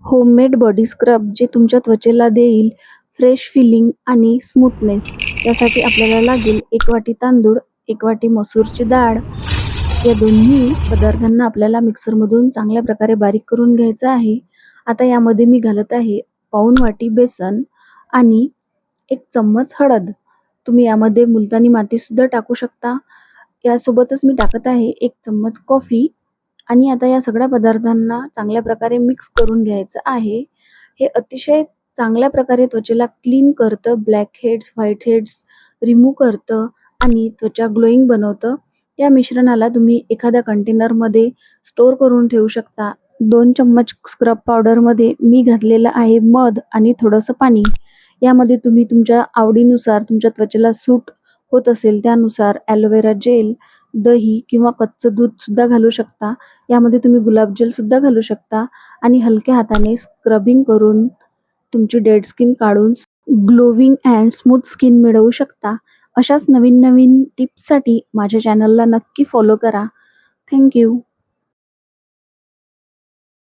Homemade body scrub जे तुमच्या त्वचेला देईल फ्रेश फिलिंग आणि स्मूथनेस. यासाठी आपल्याला लागेल 1 वाटी तांदूळ, 1 वाटी मसूरची डाळ. या दोन्ही पदार्थांना आपल्याला मिक्सरमधून चांगल्या प्रकारे बारीक करून घ्यायचं आहे. आता यामध्ये मी घालत आहे पाऊण वाटी बेसन आणि 1 चम्मच हळद. तुम्ही यामध्ये मुलतानी मातीसुद्धा टाकू शकता. यासोबतच मी टाकत आहे 1 चम्मच कॉफी आणि आता या सगळ्या पदार्थांना चांगल्या प्रकारे मिक्स करून घ्यायचं आहे. हे अतिशय चांगल्या प्रकारे त्वचेला क्लीन करतं, black heads, white heads remove करतं आणि त्वचा ग्लोईंग बनवतं. या मिश्रणाला तुम्ही एखाद्या कंटेनरमध्ये स्टोअर करून ठेवू शकता. 2 चम्मच स्क्रब पावडरमध्ये मी घातलेलं आहे मध आणि थोडंसं पाणी. यामध्ये तुम्ही तुमच्या आवडीनुसार तुमच्या त्वचेला सूट होत असेल त्यानुसार ॲलोवेरा जेल, दही किंवा कच्चं दूधसुद्धा घालू शकता. यामध्ये तुम्ही गुलाबजलसुद्धा घालू शकता आणि हलक्या हाताने स्क्रबिंग करून तुमची डेड स्किन काढून ग्लोविंग अँड स्मूथ स्किन मिळवू शकता. अशाच नवीन-नवीन टिप्ससाठी माझ्या चॅनलला नक्की फॉलो करा. Thank you.